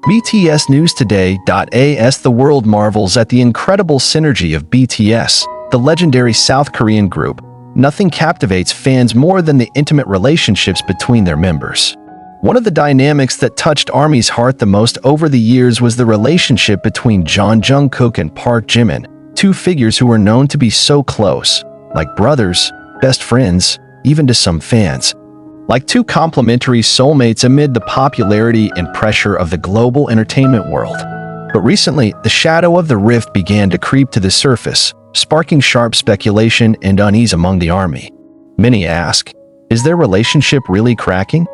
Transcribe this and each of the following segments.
BTS News Today.as The world marvels at the incredible synergy of BTS, the legendary South Korean group. Nothing captivates fans more than the intimate relationships between their members. One of the dynamics that touched ARMY's heart the most over the years was the relationship between Jungkook and Park Jimin, two figures who were known to be so close, like brothers, best friends, even to some fans. Like two complementary soulmates amid the popularity and pressure of the global entertainment world. But recently, the shadow of the rift began to creep to the surface, sparking sharp speculation and unease among the ARMY. Many ask, is their relationship really cracking?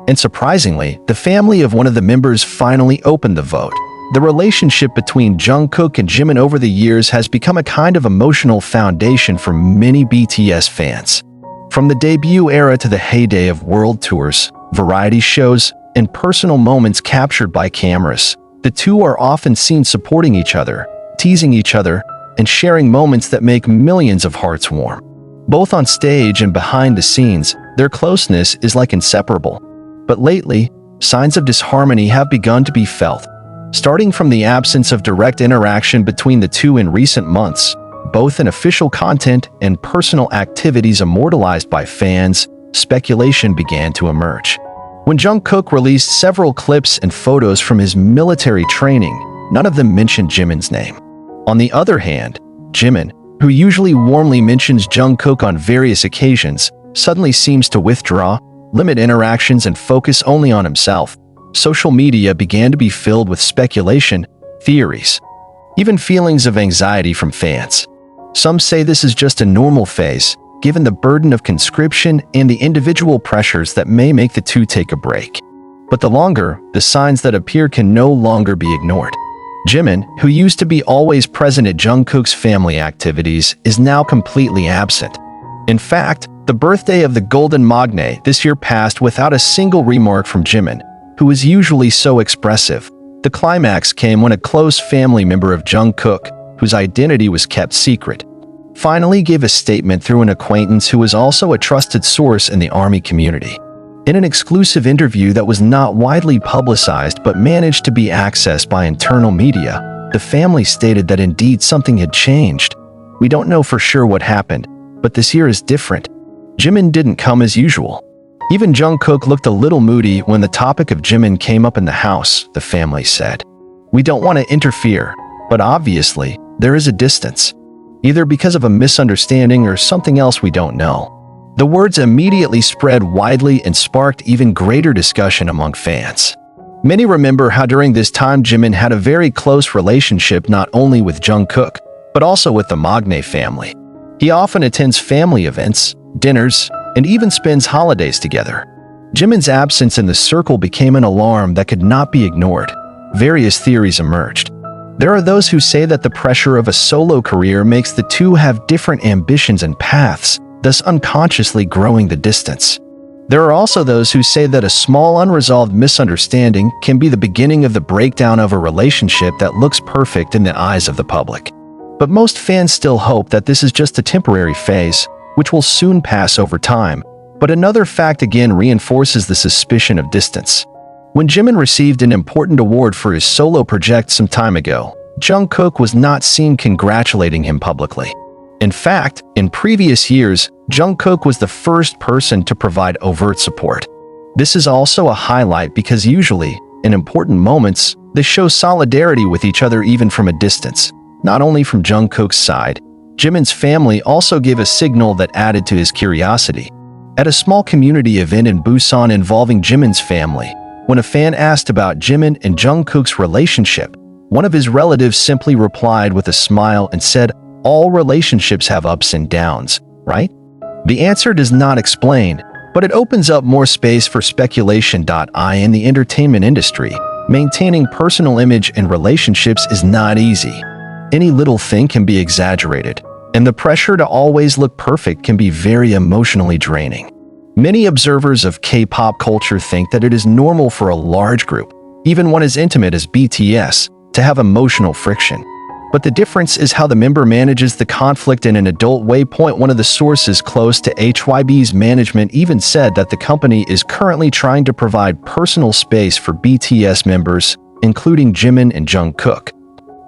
And surprisingly, the family of one of the members finally opened the vote. The relationship between Jungkook and Jimin over the years has become a kind of emotional foundation for many BTS fans. From the debut era to the heyday of world tours, variety shows, and personal moments captured by cameras, the two are often seen supporting each other, teasing each other, and sharing moments that make millions of hearts warm. Both on stage and behind the scenes, their closeness is like inseparable. But lately, signs of disharmony have begun to be felt. Starting from the absence of direct interaction between the two in recent months, both in official content and personal activities immortalized by fans, speculation began to emerge. When Jungkook released several clips and photos from his military training, none of them mentioned Jimin's name. On the other hand, Jimin, who usually warmly mentions Jungkook on various occasions, suddenly seems to withdraw, limit interactions, and focus only on himself. Social media began to be filled with speculation, theories, even feelings of anxiety from fans. Some say this is just a normal phase, given the burden of conscription and the individual pressures that may make the two take a break. But the longer, the signs that appear can no longer be ignored. Jimin, who used to be always present at Jungkook's family activities, is now completely absent. In fact, the birthday of the Golden Magne this year passed without a single remark from Jimin, who is usually so expressive. The climax came when a close family member of Jungkook, whose identity was kept secret, finally gave a statement through an acquaintance who was also a trusted source in the ARMY community. In an exclusive interview that was not widely publicized but managed to be accessed by internal media, the family stated that indeed something had changed. We don't know for sure what happened, but this year is different. Jimin didn't come as usual. Even Jungkook looked a little moody when the topic of Jimin came up in the house, the family said. We don't want to interfere, but obviously, there is a distance. Either because of a misunderstanding or something else we don't know. The words immediately spread widely and sparked even greater discussion among fans. Many remember how during this time Jimin had a very close relationship not only with Jungkook, but also with the Magne family. He often attends family events, dinners, and even spends holidays together. Jimin's absence in the circle became an alarm that could not be ignored. Various theories emerged. There are those who say that the pressure of a solo career makes the two have different ambitions and paths, thus unconsciously growing the distance. There are also those who say that a small unresolved misunderstanding can be the beginning of the breakdown of a relationship that looks perfect in the eyes of the public. But most fans still hope that this is just a temporary phase, which will soon pass over time. But another fact again reinforces the suspicion of distance. When Jimin received an important award for his solo project some time ago, Jungkook was not seen congratulating him publicly. In fact, in previous years, Jungkook was the first person to provide overt support. This is also a highlight because usually, in important moments, they show solidarity with each other even from a distance. Not only from Jungkook's side, Jimin's family also gave a signal that added to his curiosity. At a small community event in Busan involving Jimin's family, when a fan asked about Jimin and Jungkook's relationship, one of his relatives simply replied with a smile and said, "All relationships have ups and downs, right?" The answer does not explain, but it opens up more space for speculation. In the entertainment industry, maintaining personal image and relationships is not easy. Any little thing can be exaggerated, and the pressure to always look perfect can be very emotionally draining. Many observers of K-pop culture think that it is normal for a large group, even one as intimate as BTS, to have emotional friction. But the difference is how the member manages the conflict in an adult way. One of the sources close to HYB's management even said that the company is currently trying to provide personal space for BTS members, including Jimin and Jungkook,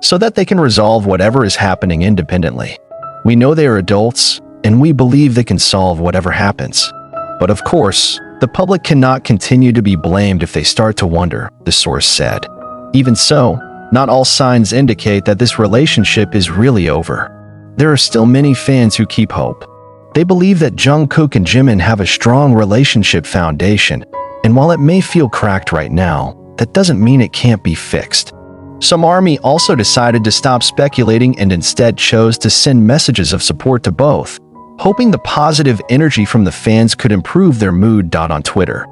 so that they can resolve whatever is happening independently. We know they are adults, and we believe they can solve whatever happens. But of course, the public cannot continue to be blamed if they start to wonder, the source said. Even so, not all signs indicate that this relationship is really over. There are still many fans who keep hope. They believe that Jungkook and Jimin have a strong relationship foundation, and while it may feel cracked right now, that doesn't mean it can't be fixed. Some ARMY also decided to stop speculating and instead chose to send messages of support to both, hoping the positive energy from the fans could improve their mood. On Twitter,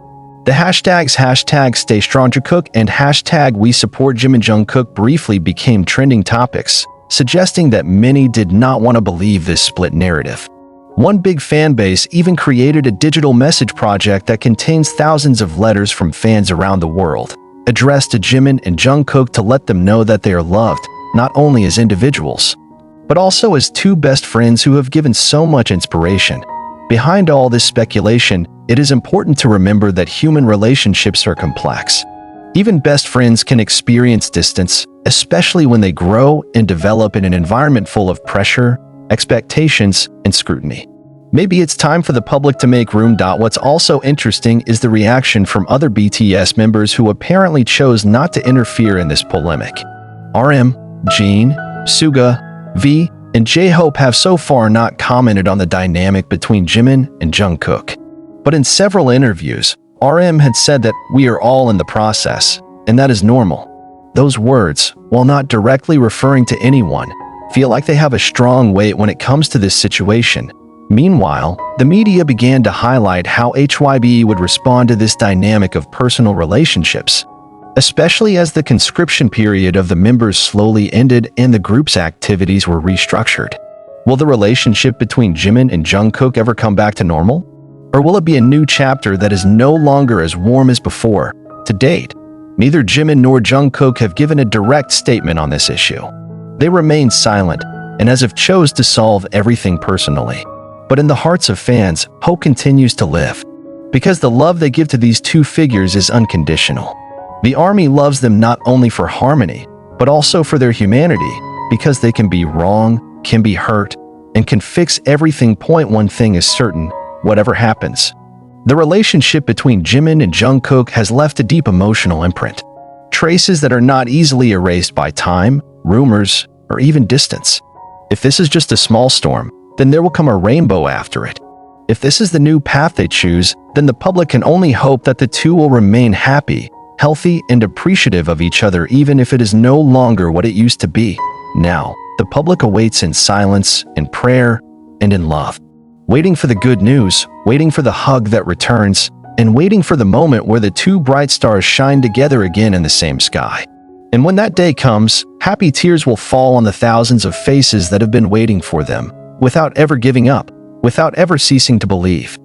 the hashtags #StayStrongJungkook and #WeSupportJimin Jungkook briefly became trending topics, suggesting that many did not want to believe this split narrative. One big fan base even created a digital message project that contains thousands of letters from fans around the world, addressed to Jimin and Jungkook to let them know that they are loved, not only as individuals, but also as two best friends who have given so much inspiration. Behind all this speculation, it is important to remember that human relationships are complex. Even best friends can experience distance, especially when they grow and develop in an environment full of pressure, expectations, and scrutiny. Maybe it's time for the public to make room. What's also interesting is the reaction from other BTS members who apparently chose not to interfere in this polemic. RM, Jin, Suga, V, and J-Hope have so far not commented on the dynamic between Jimin and Jungkook. But in several interviews, RM had said that we are all in the process, and that is normal. Those words, while not directly referring to anyone, feel like they have a strong weight when it comes to this situation. Meanwhile, the media began to highlight how HYBE would respond to this dynamic of personal relationships, especially as the conscription period of the members slowly ended and the group's activities were restructured. Will the relationship between Jimin and Jungkook ever come back to normal? Or will it be a new chapter that is no longer as warm as before? To date, neither Jimin nor Jungkook have given a direct statement on this issue. They remain silent and as if chose to solve everything personally. But in the hearts of fans, hope continues to live, because the love they give to these two figures is unconditional. The ARMY loves them not only for harmony, but also for their humanity, because they can be wrong, can be hurt, and can fix everything. One thing is certain, whatever happens, the relationship between Jimin and Jungkook has left a deep emotional imprint, traces that are not easily erased by time, rumors, or even distance. If this is just a small storm, then there will come a rainbow after it. If this is the new path they choose, then the public can only hope that the two will remain happy, healthy, and appreciative of each other, even if it is no longer what it used to be. Now, the public awaits in silence, in prayer, and in love, waiting for the good news, waiting for the hug that returns, and waiting for the moment where the two bright stars shine together again in the same sky. And when that day comes, happy tears will fall on the thousands of faces that have been waiting for them, without ever giving up, without ever ceasing to believe.